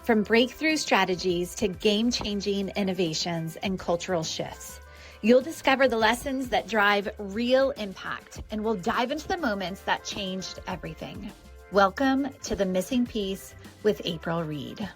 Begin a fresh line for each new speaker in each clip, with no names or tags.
from breakthrough strategies to game-changing innovations and cultural shifts. You'll discover the lessons that drive real impact, and we'll dive into the moments that changed everything. Welcome to The Missing Piece with April Reed.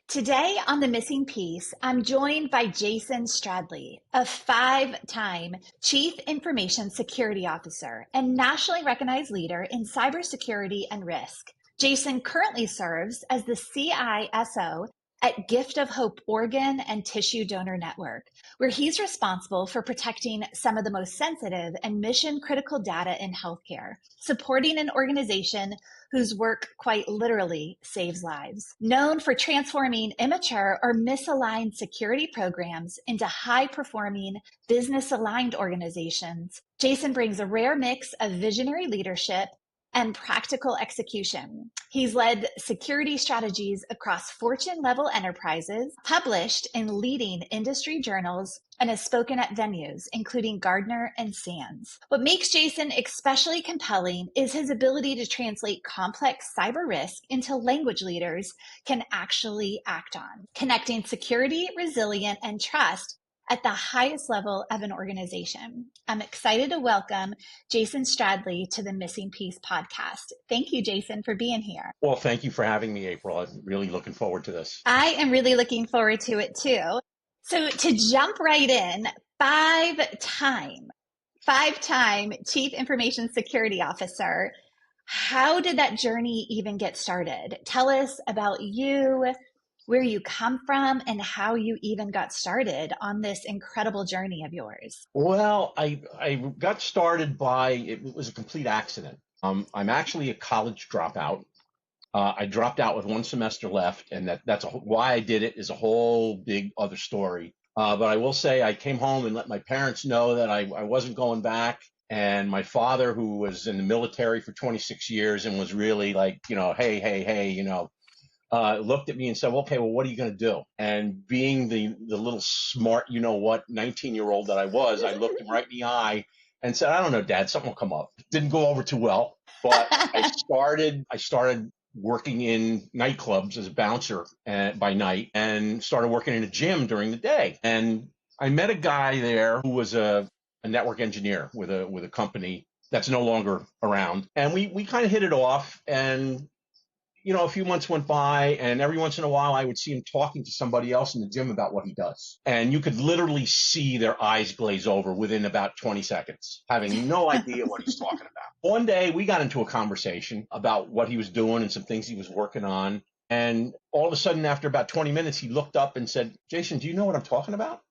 Today on The Missing Piece, I'm joined by Jason Stradley, a 5-time Chief Information Security Officer and nationally recognized leader in cybersecurity and risk. Jason currently serves as the CISO at Gift of Hope Organ and Tissue Donor Network, where he's responsible for protecting some of the most sensitive and mission-critical data in healthcare, supporting an organization whose work quite literally saves lives. Known for transforming immature or misaligned security programs into high-performing, business-aligned organizations, Jason brings a rare mix of visionary leadership and practical execution. He's led security strategies across Fortune-level enterprises, published in leading industry journals, and has spoken at venues, including Gardner and Sands. What makes Jason especially compelling is his ability to translate complex cyber risk into language leaders can actually act on, connecting security, resilience, and trust at the highest level of an organization. I'm excited to welcome Jason Stradley to the Missing Piece podcast. Thank you, Jason, for being here.
Well, thank you for having me, April. I'm really looking forward to this.
I am really looking forward to it too. So to jump right in, 5-time Chief Information Security Officer, how did that journey even get started? Tell us about you, where you come from, and how you even got started on this incredible journey of yours.
Well, I got started it was a complete accident. I'm actually a college dropout. I dropped out with one semester left, and why I did it is a whole big other story. But I will say I came home and let my parents know that I wasn't going back. And my father, who was in the military for 26 years and was really like, hey, looked at me and said, okay, well, what are you going to do? And being the little smart, 19-year-old that I was, I looked him right in the eye and said, I don't know, Dad, something will come up. Didn't go over too well, but I started working in nightclubs as a bouncer by night and started working in a gym during the day. And I met a guy there who was a network engineer with a company that's no longer around. And we kind of hit it off, and a few months went by, and every once in a while I would see him talking to somebody else in the gym about what he does. And you could literally see their eyes glaze over within about 20 seconds, having no idea what he's talking about. One day we got into a conversation about what he was doing and some things he was working on. And all of a sudden, after about 20 minutes, he looked up and said, Jason, do you know what I'm talking about?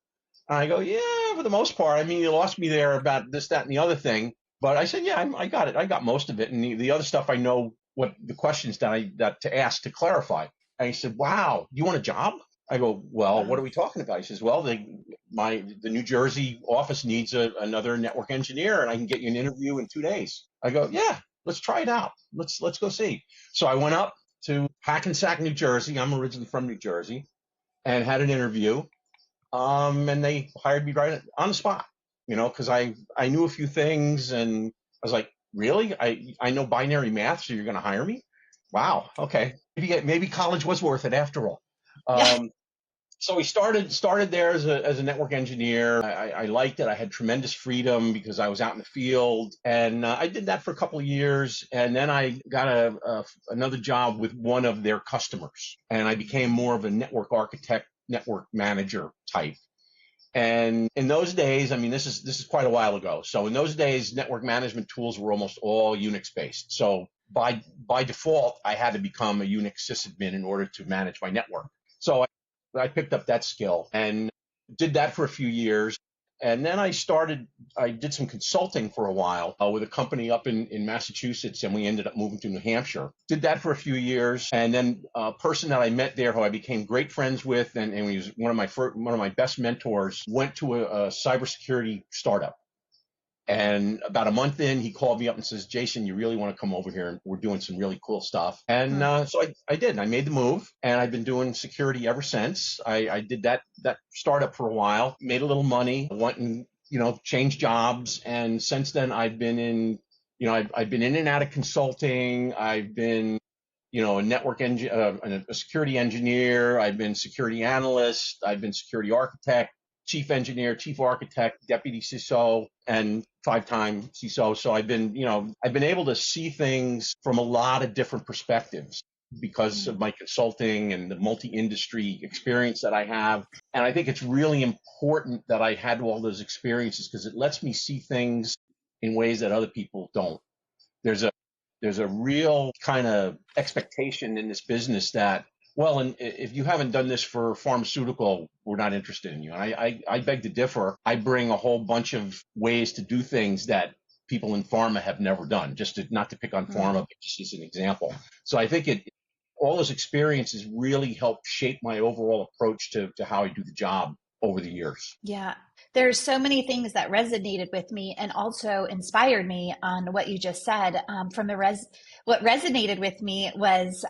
And I go, yeah, for the most part. I mean, you lost me there about this, that, and the other thing. But I said, yeah, I got it. I got most of it. And the other stuff I know what the questions that to ask to clarify. And he said, wow, you want a job? I go, well, what are we talking about? He says, well, the New Jersey office needs another network engineer, and I can get you an interview in 2 days. I go, yeah, let's try it out. Let's go see. So I went up to Hackensack, New Jersey. I'm originally from New Jersey, and had an interview. And they hired me right on the spot, because I knew a few things, and I was like, really? I know binary math, so you're going to hire me? Wow. Okay. Maybe college was worth it after all. So we started there as a network engineer. I liked it. I had tremendous freedom because I was out in the field, and I did that for a couple of years. And then I got another job with one of their customers, and I became more of a network architect, network manager type. And in those days, I mean, this is quite a while ago. So in those days, network management tools were almost all Unix based. So by default, I had to become a Unix sysadmin in order to manage my network. So I picked up that skill and did that for a few years. And then I did some consulting for a while with a company up in Massachusetts, and we ended up moving to New Hampshire. Did that for a few years. And then a person that I met there who I became great friends with, and he was one of my best mentors, went to a cybersecurity startup. And about a month in, he called me up and says, Jason, you really want to come over here? And we're doing some really cool stuff. And so I did. I made the move, and I've been doing security ever since. I did that startup for a while, made a little money, went and changed jobs. And since then, I've been in I've been in and out of consulting. I've been, a a security engineer. I've been security analyst. I've been security architect, chief engineer, chief architect, deputy CISO, and 5-time CISO. So I've been able to see things from a lot of different perspectives because of my consulting and the multi-industry experience that I have. And I think it's really important that I had all those experiences because it lets me see things in ways that other people don't. There's a there's a real kind of expectation in this business that, well, and if you haven't done this for pharmaceutical, we're not interested in you. And I beg to differ. I bring a whole bunch of ways to do things that people in pharma have never done, not to pick on pharma, but just as an example. So I think all those experiences really help shape my overall approach to how I do the job over the years.
Yeah. There's so many things that resonated with me and also inspired me on what you just said. What resonated with me was,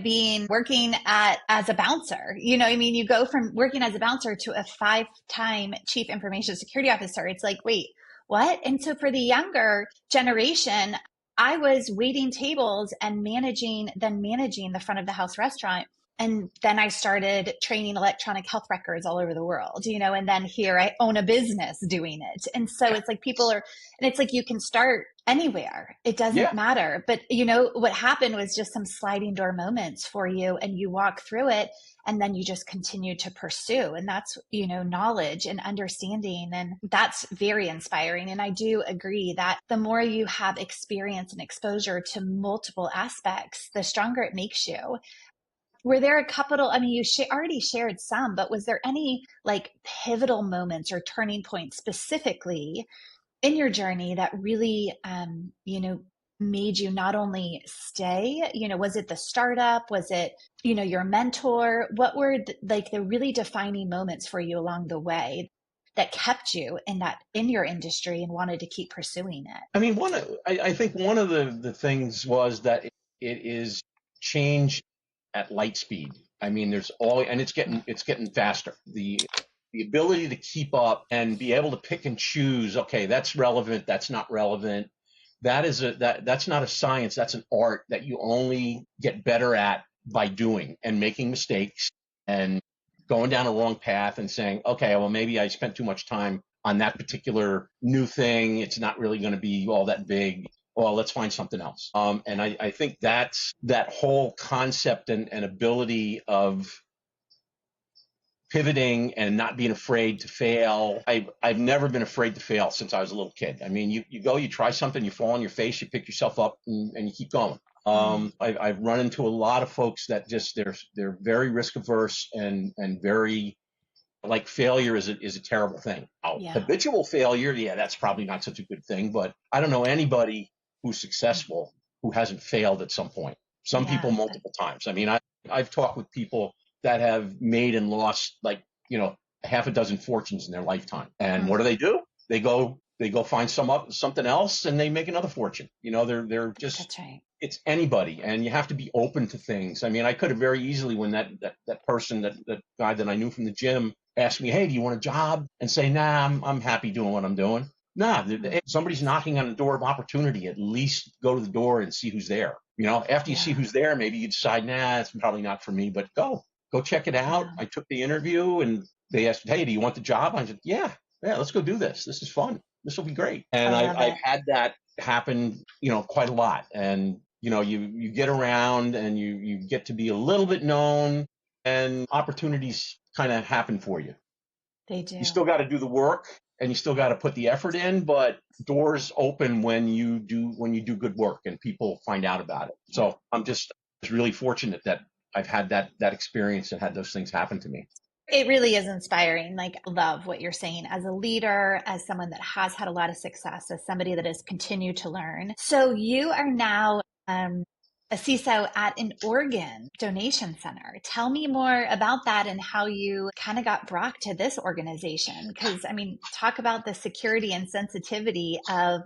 being working as a bouncer. You go from working as a bouncer to a 5-time chief information security officer. It's like, wait, what? And so for the younger generation, I was waiting tables and managing the front of the house restaurant. And then I started training electronic health records all over the world, and then here I own a business doing it. And so it's like and it's like you can start anywhere. It doesn't matter. But what happened was just some sliding door moments for you, and you walk through it, and then you just continue to pursue. And that's, knowledge and understanding. And that's very inspiring. And I do agree that the more you have experience and exposure to multiple aspects, the stronger it makes you. Were there a couple, you already shared some, but was there any like pivotal moments or turning points specifically in your journey that really, made you not only stay, was it the startup? Was it, your mentor? What were the really defining moments for you along the way that kept you in your industry and wanted to keep pursuing it?
I mean, I think one of the things was that it is change at light speed. I mean, and it's getting faster. The ability to keep up and be able to pick and choose. Okay, that's relevant. That's not relevant. That's not a science. That's an art that you only get better at by doing and making mistakes and going down a wrong path and saying, okay, well, maybe I spent too much time on that particular new thing. It's not really going to be all that big. Well, let's find something else. And I think that's that whole concept and ability of pivoting and not being afraid to fail. I've never been afraid to fail since I was a little kid. I mean, you try something, you fall on your face, you pick yourself up and you keep going. I've run into a lot of folks that just, they're very risk averse and very, like, failure is a terrible thing. Habitual failure, that's probably not such a good thing, but I don't know anybody who's successful who hasn't failed at some point. Some people multiple times. I mean, I've talked with people that have made and lost a half a dozen fortunes in their lifetime. And what do? They go find something else and they make another fortune. They're just,
that's right.
It's anybody, and you have to be open to things. I mean, I could have very easily, when that person, that guy that I knew from the gym asked me, hey, do you want a job? And say, nah, I'm happy doing what I'm doing. Nah, if somebody's knocking on the door of opportunity, at least go to the door and see who's there. After you see who's there, maybe you decide, nah, it's probably not for me, but go check it out. I took the interview and they asked, hey, do you want the job? I said, yeah, let's go do this. This is fun. This will be great. And I've had that happen, quite a lot. And, you get around and you get to be a little bit known and opportunities kind of happen for you.
They do.
You still got to do the work and you still got to put the effort in, but doors open when you do good work and people find out about it. So I'm just really fortunate that I've had that experience and had those things happen to me.
It really is inspiring. Like, love what you're saying as a leader, as someone that has had a lot of success, as somebody that has continued to learn. So you are now a CISO at an organ donation center. Tell me more about that and how you kind of got brought to this organization. Because, talk about the security and sensitivity of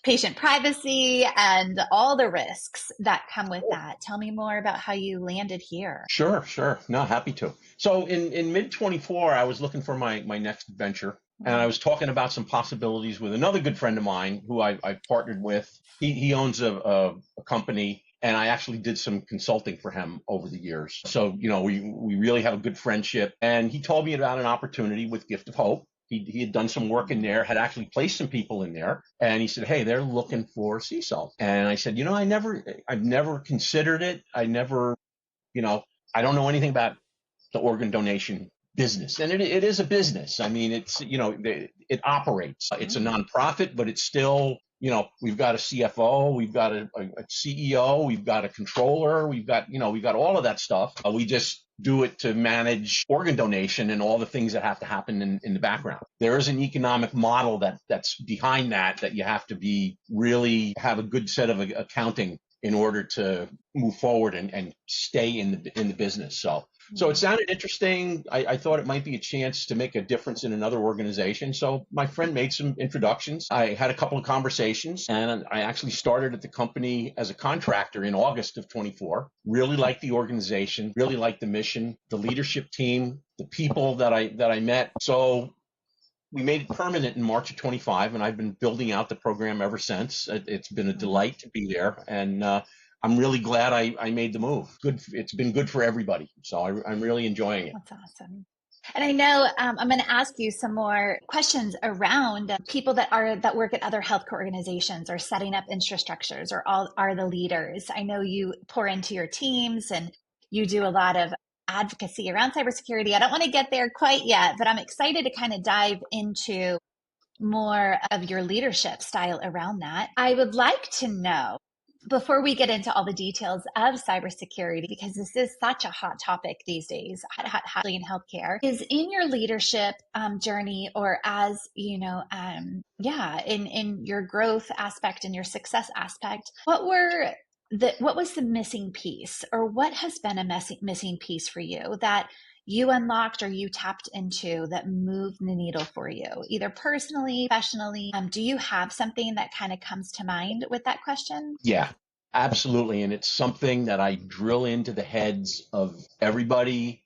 patient privacy and all the risks that come with that. Tell me more about how you landed here.
Sure. No, happy to. So in mid 24, I was looking for my next venture. And I was talking about some possibilities with another good friend of mine who I've partnered with. He owns a company, and I actually did some consulting for him over the years. So, we really have a good friendship. And he told me about an opportunity with Gift of Hope. He had done some work in there, had actually placed some people in there. And he said, hey, they're looking for CISO. And I said, I've never considered it. I don't know anything about the organ donation business. And it is a business. I mean, it operates. It's a nonprofit, but it's still, we've got a CFO, we've got a CEO, we've got a controller, we've got all of that stuff. We just do it to manage organ donation and all the things that have to happen in the background. There is an economic model that's behind that you have to really have a good set of accounting in order to move forward and stay in the business. So it sounded interesting. I thought it might be a chance to make a difference in another organization. So my friend made some introductions. I had a couple of conversations, and I actually started at the company as a contractor in August of 24. Really liked the organization, really liked the mission, the leadership team, the people that I met. So we made it permanent in March of 25, and I've been building out the program ever since. It's been a delight to be there, and I'm really glad I made the move. It's been good for everybody, so I'm really enjoying it.
That's awesome. And I know I'm going to ask you some more questions around people that work at other healthcare organizations or setting up infrastructures or are the leaders. I know you pour into your teams and you do a lot of advocacy around cybersecurity. I don't want to get there quite yet, but I'm excited to kind of dive into more of your leadership style around that. I would like to know, before we get into all the details of cybersecurity, because this is such a hot topic these days, hotly in healthcare, is in your leadership journey, or as in your growth aspect and your success aspect, what was the missing piece, or what has been a missing piece for you that you unlocked or you tapped into that moved the needle for you, either personally, professionally? Do you have something that kind of comes to mind with that question?
Yeah, absolutely. And it's something that I drill into the heads of everybody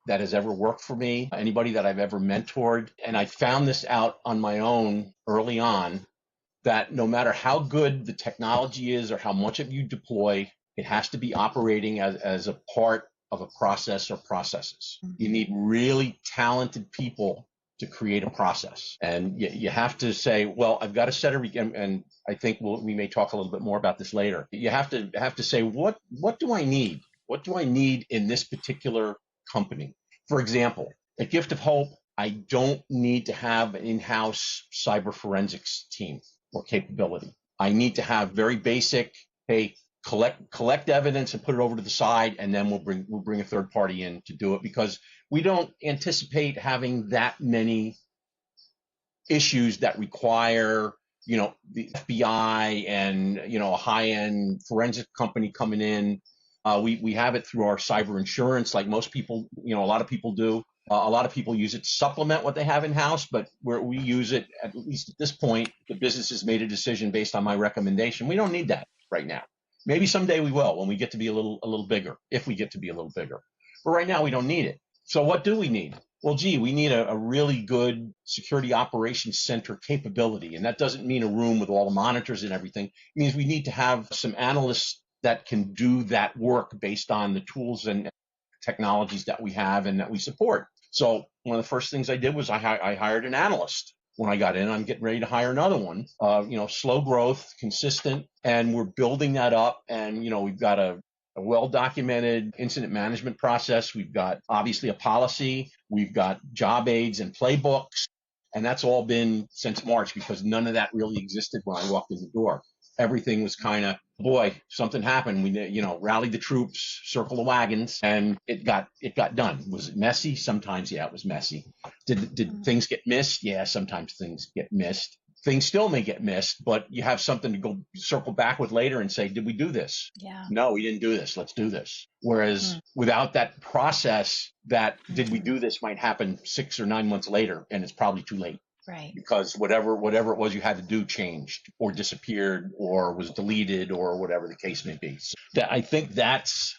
that has ever worked for me, anybody that I've ever mentored. And I found this out on my own early on, that no matter how good the technology is or how much of you deploy, it has to be operating as a part of a process or processes. You need really talented people to create a process. And you have to say, well, I've got to set and I think we may talk a little bit more about this later. You have to say, what do I need? What do I need in this particular company? For example, at Gift of Hope, I don't need to have an in-house cyber forensics team or capability. I need to have very basic, hey, collect evidence and put it over to the side, and then we'll bring a third party in to do it, because we don't anticipate having that many issues that require the FBI and a high-end forensic company coming in. We have it through our cyber insurance, like most people, a lot of people do. A lot of people use it to supplement what they have in-house, but where we use it, at least at this point, the business has made a decision based on my recommendation. We don't need that right now. Maybe someday we will, when we get to be a little bigger, if we get to be a little bigger. But right now we don't need it. So what do we need? Well, we need a really good security operations center capability. And that doesn't mean a room with all the monitors and everything. It means we need to have some analysts that can do that work based on the tools and technologies that we have and that we support. So one of the first things I did was I hired an analyst. When I got in, I'm getting ready to hire another one. Slow growth, consistent, and we're building that up. And we've got a well-documented incident management process. We've got obviously a policy. We've got job aids and playbooks, and that's all been since March, because none of that really existed when I walked in the door. Everything was kind of, boy, something happened. We, rallied the troops, circle the wagons, and it got done. Was it messy? Sometimes, yeah, it was messy. Did things get missed? Yeah, sometimes things get missed. Things still may get missed, but you have something to go circle back with later and say, did we do this?
Yeah.
No, we didn't do this. Let's do this. Whereas without that process, that did we do this might happen 6 or 9 months later, and it's probably too late.
Right.
Because whatever it was you had to do changed or disappeared or was deleted or whatever the case may be. So I think that's,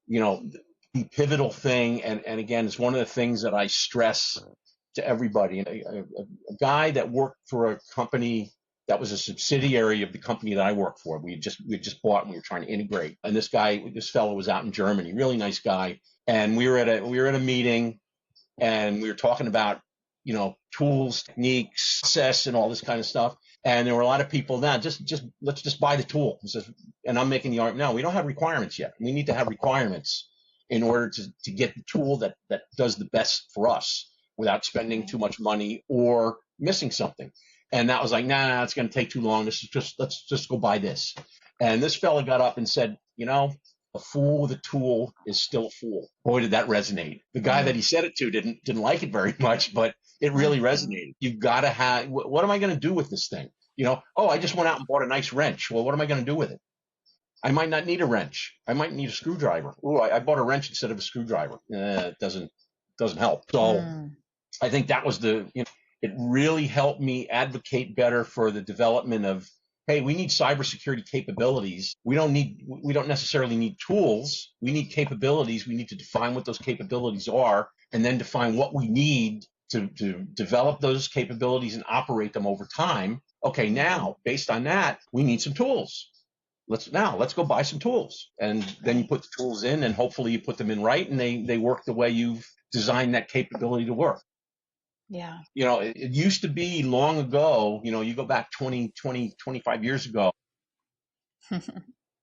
the pivotal thing. And again, it's one of the things that I stress to everybody. A guy that worked for a company that was a subsidiary of the company that I worked for. We had just bought and we were trying to integrate. And this fellow was out in Germany, really nice guy. And we were at a meeting and we were talking about, tools, techniques, access, and all this kind of stuff. And there were a lot of people now, just let's just buy the tool. And I'm making the argument, no, we don't have requirements yet. We need to have requirements in order to get the tool that does the best for us without spending too much money or missing something. And that was like, nah, it's going to take too long. Let's just go buy this. And this fella got up and said, a fool with a tool is still a fool. Boy, did that resonate. The guy that he said it to didn't like it very much, but it really resonated. You've got to have, what am I going to do with this thing? I just went out and bought a nice wrench. Well, what am I going to do with it? I might not need a wrench. I might need a screwdriver. I bought a wrench instead of a screwdriver. It doesn't help. So I think that was it really helped me advocate better for the development of, hey, we need cybersecurity capabilities. We don't necessarily need tools. We need capabilities. We need to define what those capabilities are and then define what we need to develop those capabilities and operate them over time. Okay, now, based on that, we need some tools. Let's go buy some tools. And then you put the tools in and hopefully you put them in right and they work the way you've designed that capability to work.
Yeah.
It used to be long ago, you go back 20, 25 years ago,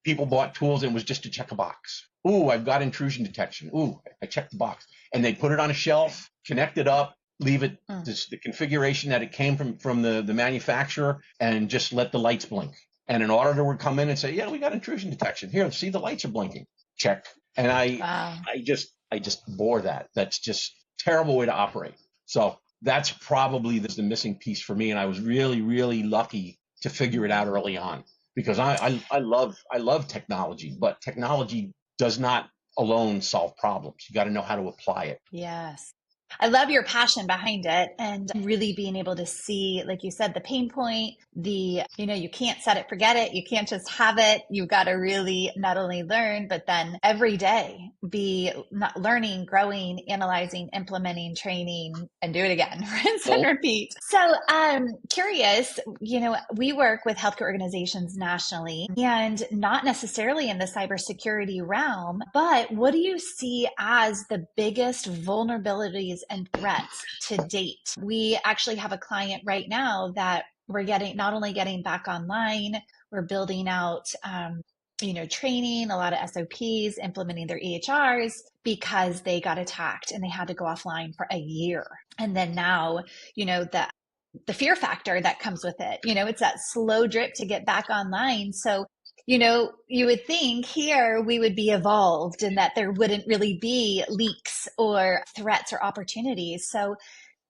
people bought tools and it was just to check a box. Ooh, I've got intrusion detection. Ooh, I checked the box. And they put it on a shelf, connect it up, leave it the configuration that it came from the manufacturer, and just let the lights blink. And an auditor would come in and say, yeah, we got intrusion detection. Here, see, the lights are blinking. Check. And I just bore that. That's just a terrible way to operate. So that's probably the missing piece for me. And I was really, really lucky to figure it out early on because I love technology, but technology does not alone solve problems. You got to know how to apply it.
Yes. I love your passion behind it and really being able to see, like you said, the pain point, you can't set it, forget it. You can't just have it. You've got to really not only learn, but then every day be not learning, growing, analyzing, implementing, training, and do it again, rinse and repeat. So I'm curious, we work with healthcare organizations nationally and not necessarily in the cybersecurity realm, but what do you see as the biggest vulnerabilities and threats to date? We actually have a client right now that we're not only getting back online, we're building out, training, a lot of SOPs, implementing their EHRs because they got attacked and they had to go offline for a year. And then now, the fear factor that comes with it, it's that slow drip to get back online. So you would think here we would be evolved and that there wouldn't really be leaks or threats or opportunities. So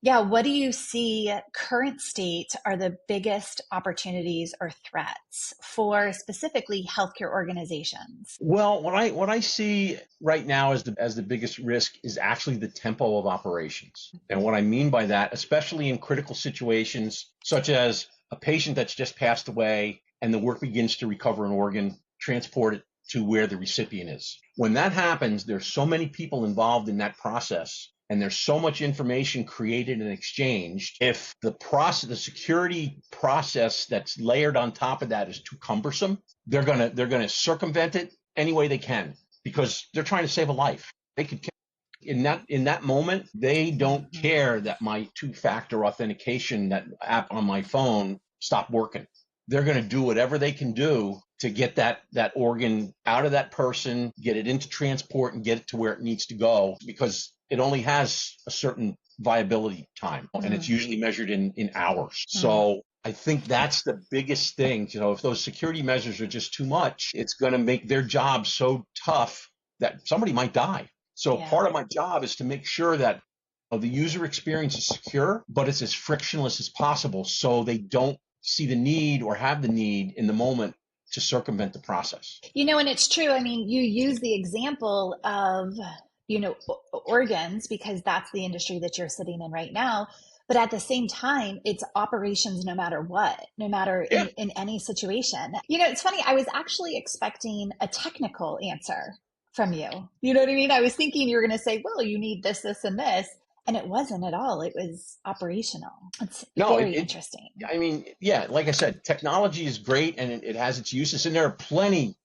yeah, what do you see current state are the biggest opportunities or threats for specifically healthcare organizations?
Well, what I see right now as the biggest risk is actually the tempo of operations. And what I mean by that, especially in critical situations such as a patient that's just passed away and the work begins to recover an organ, transport it to where the recipient is. When that happens, there's so many people involved in that process and there's so much information created and exchanged. If the security process that's layered on top of that is too cumbersome, they're gonna circumvent it any way they can because they're trying to save a life. They could in that moment, they don't care that my two-factor authentication, that app on my phone, stopped working. They're going to do whatever they can do to get that organ out of that person, get it into transport, and get it to where it needs to go because it only has a certain viability time, and it's usually measured in hours. So I think that's the biggest thing. If those security measures are just too much, it's going to make their job so tough that somebody might die. So part of my job is to make sure that the user experience is secure, but it's as frictionless as possible so they don't see the need or have the need in the moment to circumvent the process.
And it's true. I mean, you use the example of, organs because that's the industry that you're sitting in right now. But at the same time, it's operations no matter what, no matter in any situation. It's funny. I was actually expecting a technical answer from you. You know what I mean? I was thinking you were going to say, well, you need this, this, and this. And it wasn't at all. It was operational. It's
No,
very interesting.
I mean, yeah, like I said, technology is great and it has its uses, and there are plenty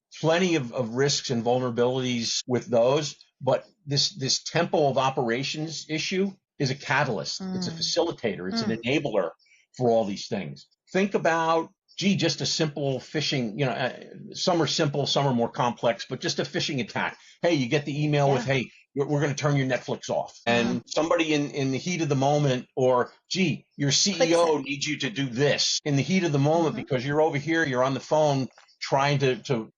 of risks and vulnerabilities with those. But this tempo of operations issue is a catalyst. It's a
Mm,
facilitator. It's an
mm,
enabler for all these things. Think about, gee, just a simple phishing. Some are simple, some are more complex, but just a phishing attack. Hey, you get the email with,
yeah.
hey, we're going to turn your Netflix off.
Mm,
And somebody in the heat of the moment, or gee, your
clicks it.
CEO needs you to do this in the heat of the moment
Hmm.
because you're over here, you're on the phone trying to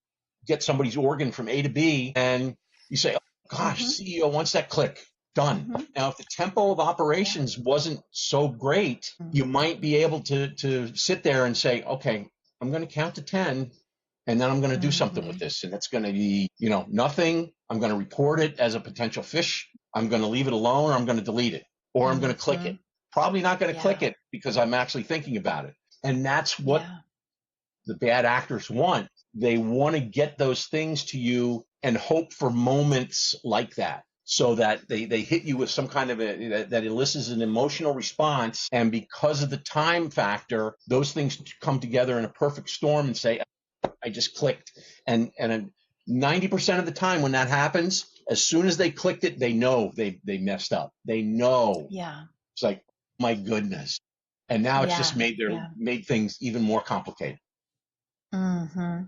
get somebody's organ from A to B. And you say, oh, gosh,
Hmm.
CEO wants that click. Done.
Hmm.
Now, if the tempo of
Yeah.
operations wasn't so great,
Mm,
you might be able to sit there and say, okay, I'm going to count to 10 and then I'm going to do something with
hmm.
this. And it's going to be, nothing. I'm going to report it as a potential fish. I'm going to leave it alone, or I'm going to delete it, or I'm going to click it.
Hmm.
Probably not going to click
Yeah.
it because I'm actually thinking about it. And that's what
Yeah.
the bad actors want. They want to get those things to you and hope for moments like that, so that they hit you with some kind of that elicits an emotional response. And because of the time factor, those things come together in a perfect storm and say, I just clicked. And 90% of the time when that happens, as soon as they clicked it, they know they messed up. They know.
Yeah.
It's like, my goodness. And now it's just
Yeah. Yeah.
made things even more complicated.
Hmm.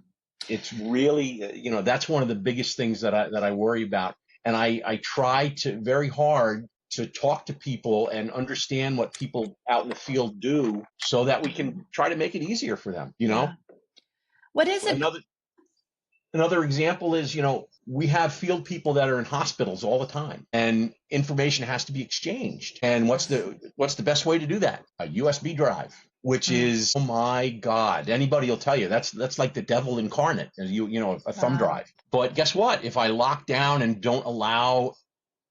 It's really, that's one of the biggest things that I worry about. And I try to very hard to talk to people and understand what people out in the field do so that we can try to make it easier for them.
Yeah. What is it?
Another example is, we have field people that are in hospitals all the time, and information has to be exchanged. And
Yes.
what's the best way to do that? A USB drive, which
Mm,
is, oh my God, anybody will tell you that's like the devil incarnate. A thumb
wow.
drive. But guess what? If I lock down and don't allow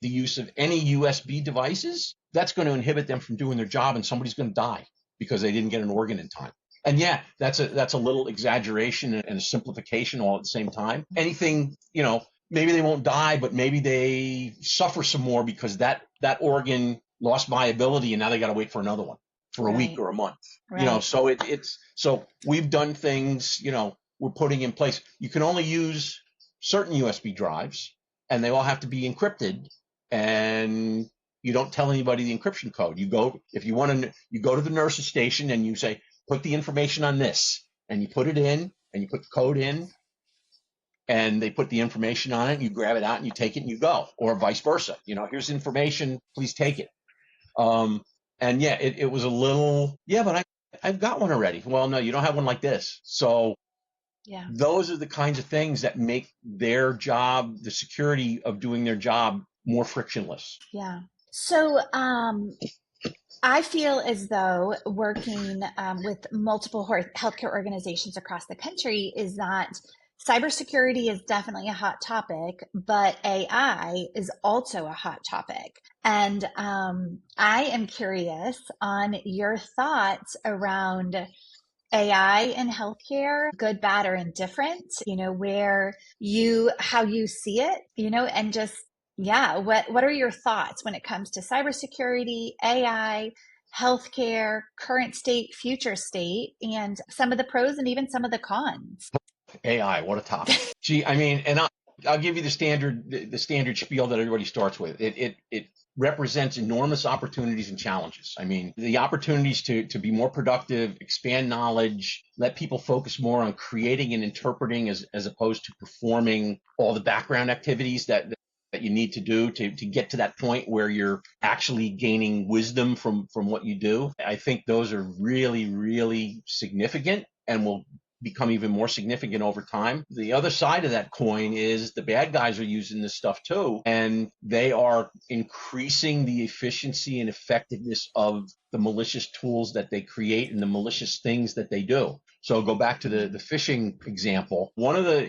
the use of any USB devices, that's going to inhibit them from doing their job, and somebody's going to die because they didn't get an organ in time. And yeah, that's a little exaggeration and a simplification all at the same time. Anything, maybe they won't die, but maybe they suffer some more because that organ lost viability, and now they got to wait for another one for a week
Right.
or a month.
Right.
So it's so we've done things, we're putting in place. You can only use certain USB drives, and they all have to be encrypted, and you don't tell anybody the encryption code. You go, if you want to, you go to the nurse's station and you say, put the information on this, and you put it in, and you put the code in, and they put the information on it, and you grab it out and you take it and you go, or vice versa. Here's information, please take it. Um, and yeah, it was a little, yeah, but I've got one already. Well, no, you don't have one like this. So
Yeah.
those are the kinds of things that make their job, the security of doing their job, more frictionless.
Yeah. So, I feel as though working with multiple healthcare organizations across the country is that cybersecurity is definitely a hot topic, but AI is also a hot topic. And I am curious on your thoughts around AI in healthcare, good, bad, or indifferent, how you see it, and just, yeah, what are your thoughts when it comes to cybersecurity, AI, healthcare, current state, future state, and some of the pros and even some of the cons?
AI, what a topic. Gee, I mean, and I'll give you the standard spiel that everybody starts with. It represents enormous opportunities and challenges. I mean, the opportunities to be more productive, expand knowledge, let people focus more on creating and interpreting as opposed to performing all the background activities that you need to do to get to that point where you're actually gaining wisdom from what you do. I think those are really, really significant and will become even more significant over time. The other side of that coin is the bad guys are using this stuff too, and they are increasing the efficiency and effectiveness of the malicious tools that they create and the malicious things that they do. So go back to the phishing example. One of the,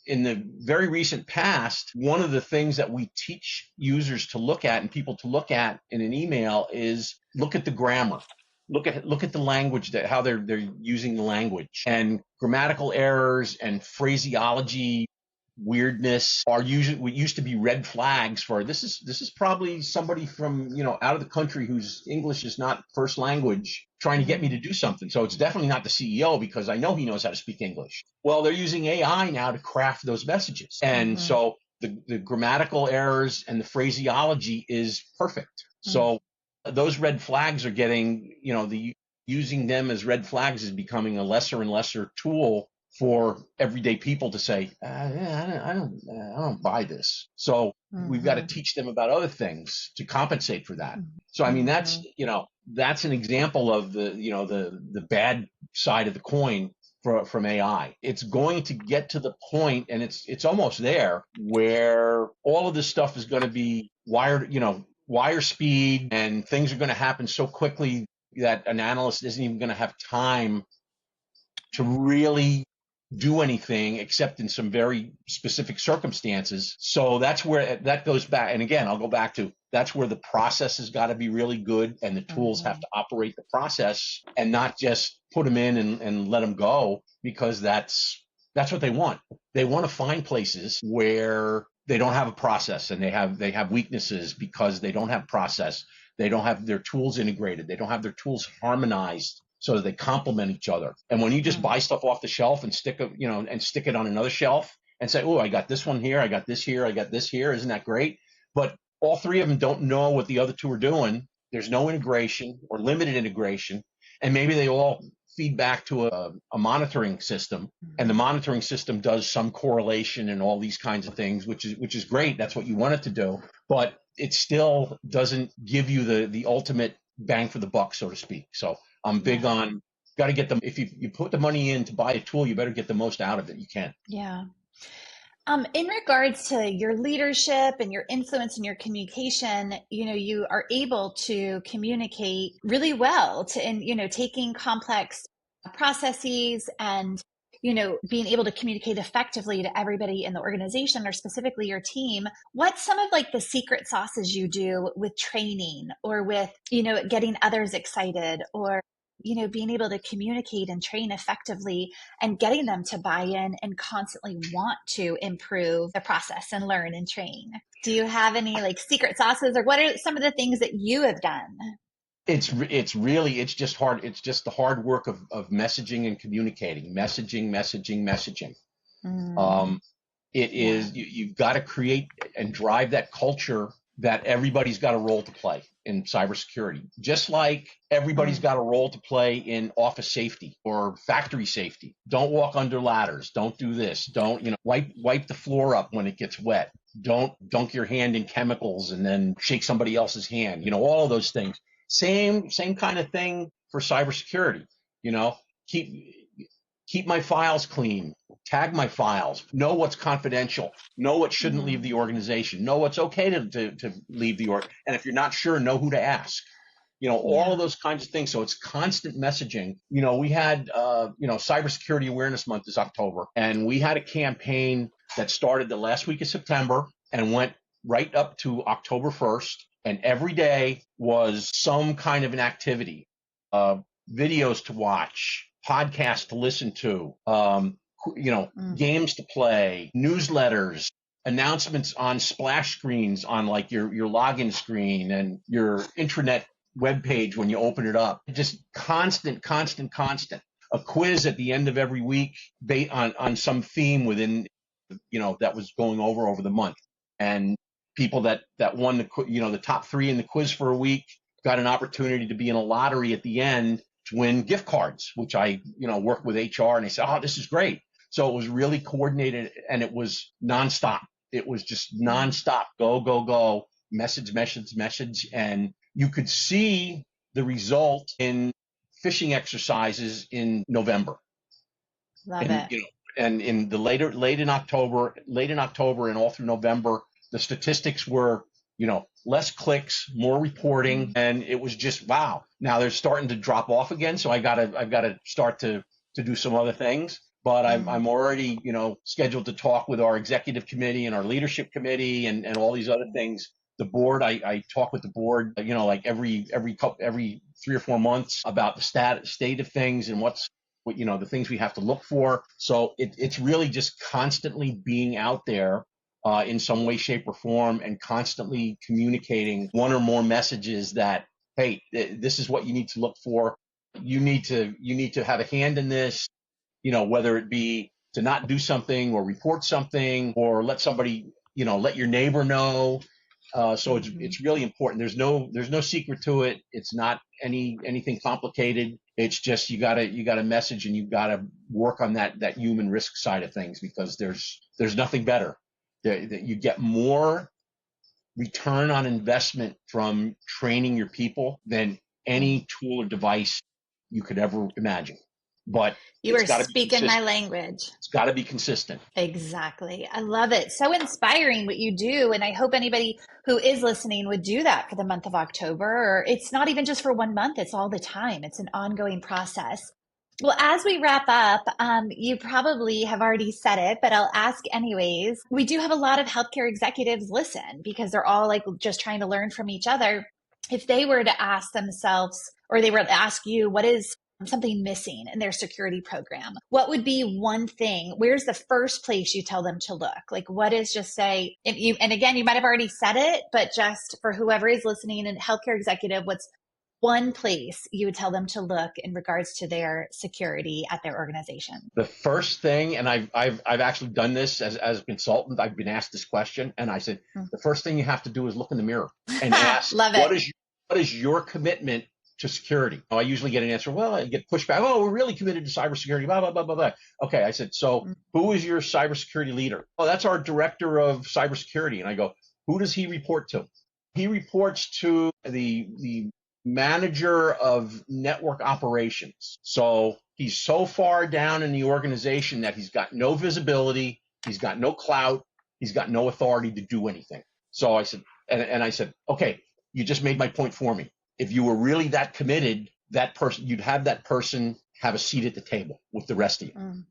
in the very recent past, one of the things that we teach users to look at and people to look at in an email is look at the grammar. Look at the language, that how they're using the language, and grammatical errors and phraseology weirdness are usually what used to be red flags for this is probably somebody from, out of the country whose English is not first language trying to get me to do something. So it's definitely not the CEO because I know he knows how to speak English. Well, they're using AI now to craft those messages. And so the grammatical errors and the phraseology is perfect. So those red flags are getting, the using them as red flags is becoming a lesser and lesser tool for everyday people to say, I don't buy this. So we've got to teach them about other things to compensate for that. So I mean, that's an example of the bad side of the coin from AI. It's going to get to the point, and it's almost there, where all of this stuff is going to be wire speed, and things are going to happen so quickly that an analyst isn't even going to have time to really do anything except in some very specific circumstances. So that's where that goes back. And again, I'll go back to that's where the process has got to be really good, and the tools have to operate the process and not just put them in and let them go, because that's what they want. They want to find places where they don't have a process and they have weaknesses because they don't have process. They don't have their tools integrated. They don't have their tools harmonized so that they complement each other. And when you just buy stuff off the shelf and stick it on another shelf and say, oh, I got this one here, I got this here, I got this here, isn't that great? But all three of them don't know what the other two are doing. There's no integration or limited integration. And maybe they all feed back to a monitoring system, and the monitoring system does some correlation and all these kinds of things, which is great. That's what you want it to do. But it still doesn't give you the ultimate bang for the buck, so to speak. So I'm big on got to get them. If you put the money in to buy a tool, you better get the most out of it you can.
Yeah. In regards to your leadership and your influence and your communication, you are able to communicate really well taking complex processes and, being able to communicate effectively to everybody in the organization or specifically your team. What's some of like the secret sauces you do with training or with, getting others excited or, being able to communicate and train effectively and getting them to buy in and constantly want to improve the process and learn and train? Do you have any like secret sauces, or what are some of the things that you have done?
It's just hard. It's just the hard work of messaging and communicating, messaging. It is, you've got to create and drive that culture that everybody's got a role to play in cybersecurity, just like everybody's got a role to play in office safety or factory safety. Don't walk under ladders. Don't do this. Don't, wipe the floor up when it gets wet. Don't dunk your hand in chemicals and then shake somebody else's hand. All of those things. Same kind of thing for cybersecurity. Keep my files clean, tag my files, know what's confidential, know what shouldn't leave the organization, know what's okay to leave the org. And if you're not sure, know who to ask. All of those kinds of things. So it's constant messaging. We had, Cybersecurity Awareness Month is October, and we had a campaign that started the last week of September and went right up to October 1st. And every day was some kind of an activity, videos to watch, podcasts to listen to, games to play, newsletters, announcements on splash screens on like your login screen and your intranet webpage when you open it up. Just constant. A quiz at the end of every week on some theme within, that was going over the month. And people that won the top three in the quiz for a week got an opportunity to be in a lottery at the end to win gift cards, which I, work with HR, and they said, oh, this is great. So it was really coordinated, and it was nonstop. It was just nonstop, go, message. And you could see the result in phishing exercises in November.
Love it.
And in the late in October and all through November, the statistics were, less clicks, more reporting, and it was just wow. Now they're starting to drop off again, so I've got to start to do some other things. But I'm already, scheduled to talk with our executive committee and our leadership committee and all these other things. The board, I talk with the board, like every 3 or 4 months about the state of things and what's the things we have to look for. So it's really just constantly being out there in some way, shape, or form, and constantly communicating one or more messages that, hey, this is what you need to look for. You need to have a hand in this, whether it be to not do something or report something or let somebody, let your neighbor know. So it's really important. There's no secret to it. It's not anything complicated. It's just you gotta message, and you gotta work on that human risk side of things, because there's nothing better. You get more return on investment from training your people than any tool or device you could ever imagine. But
You
it's
are
got to be
speaking my
consistent.
language.
It's got to be consistent.
Exactly. I love it. So inspiring what you do. And I hope anybody who is listening would do that for the month of October. Or it's not even just for 1 month, it's all the time. It's an ongoing process. Well, as we wrap up, you probably have already said it, but I'll ask anyways. We do have a lot of healthcare executives listen because they're all like just trying to learn from each other. If they were to ask themselves, or they were to ask you, what is something missing in their security program, what would be one thing? Where's the first place you tell them to look? Like, what is, just say, if you, and again, you might have already said it, but just for whoever is listening, and healthcare executive, what's one place you would tell them to look in regards to their security at their organization?
The first thing, and I've actually done this as a consultant. I've been asked this question, and I said, the first thing you have to do is look in the mirror and ask,
Love it.
what is your commitment to security? I usually get an answer, well, I get pushback. Oh, we're really committed to cybersecurity, blah, blah, blah, blah, blah. Okay, I said, so who is your cybersecurity leader? Oh, that's our director of cybersecurity. And I go, who does he report to? He reports to the manager of network operations. So he's so far down in the organization that he's got no visibility, he's got no clout, he's got no authority to do anything. So I said, and I said, okay, you just made my point for me. If you were really that committed, that person, you'd have that person have a seat at the table with the rest of you.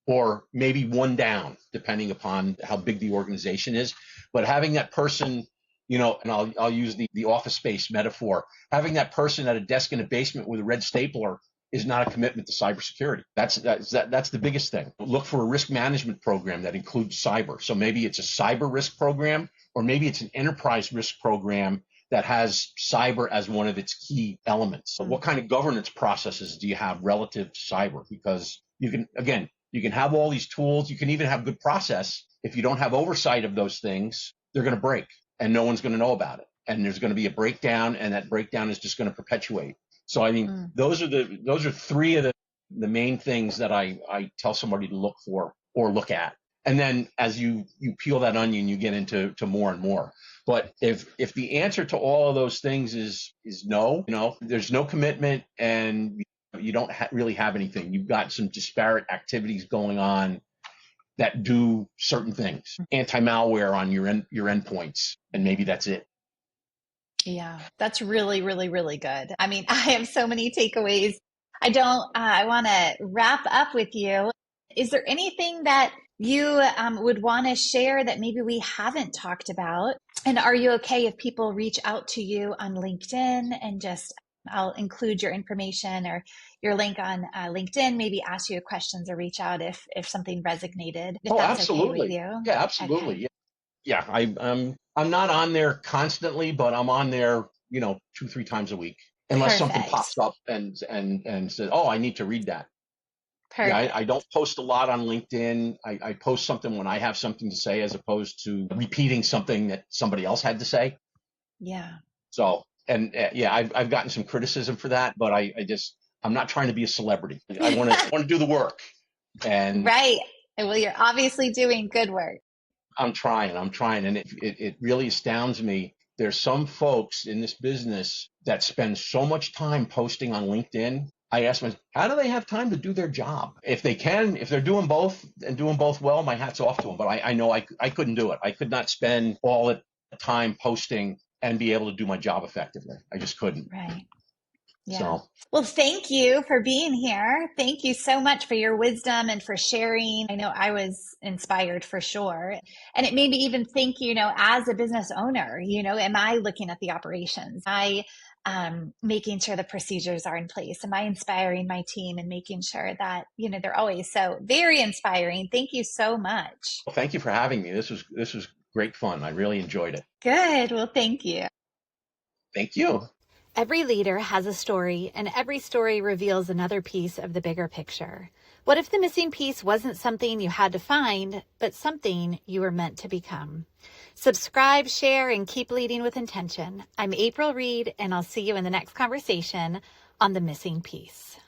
Or maybe one down, depending upon how big the organization is. But having that person, and I'll use the office space metaphor, having that person at a desk in a basement with a red stapler is not a commitment to cybersecurity. That's the biggest thing. Look for a risk management program that includes cyber. So maybe it's a cyber risk program, or maybe it's an enterprise risk program that has cyber as one of its key elements. So what kind of governance processes do you have relative to cyber? Because you can have all these tools, you can even have good process. If you don't have oversight of those things, they're going to break, and no one's going to know about it. And there's going to be a breakdown, and that breakdown is just going to perpetuate. So I mean, those are three of the main things that I tell somebody to look for or look at. And then as you peel that onion, you get into more and more. But if the answer to all of those things is no, there's no commitment, and you don't really have anything. You've got some disparate activities going on that do certain things, anti-malware on your endpoints, and maybe that's it.
Yeah, that's really, really, really good. I mean, I have so many takeaways. I want to wrap up with you. Is there anything that you would want to share that maybe we haven't talked about? And are you okay if people reach out to you on LinkedIn, and just, I'll include your information or your link on LinkedIn, maybe ask you questions or reach out if something resonated, if that's
Absolutely.
okay with you?
Yeah, absolutely.
Okay.
Yeah. I'm not on there constantly, but I'm on there, 2-3 times a week, unless something
Perfect.
pops up and says, oh, I need to read that. Yeah,
Perfect.
I don't post a lot on LinkedIn. I post something when I have something to say, as opposed to repeating something that somebody else had to say.
Yeah.
So, and yeah, I've gotten some criticism for that, but I'm not trying to be a celebrity. I want to do the work, and
Right. Well, you're obviously doing good work.
I'm trying, and it really astounds me. There's some folks in this business that spend so much time posting on LinkedIn. I ask myself, how do they have time to do their job? If they can, if they're doing both and doing both well, my hat's off to them. But I know I couldn't do it. I could not spend all the time posting and be able to do my job effectively. I just couldn't.
Right. Yeah.
So,
Well, thank you for being here. Thank you so much for your wisdom and for sharing. I know I was inspired for sure. And it made me even think, as a business owner, am I looking at the operations? I making sure the procedures are in place? Am I inspiring my team and making sure that, they're always so very inspiring? Thank you so much.
Well, thank you for having me. This was great fun. I really enjoyed it.
Good. Well, thank you.
Thank you.
Every leader has a story, and every story reveals another piece of the bigger picture. What if the missing piece wasn't something you had to find, but something you were meant to become? Subscribe, share, and keep leading with intention. I'm April Reed, and I'll see you in the next conversation on The Missing Piece.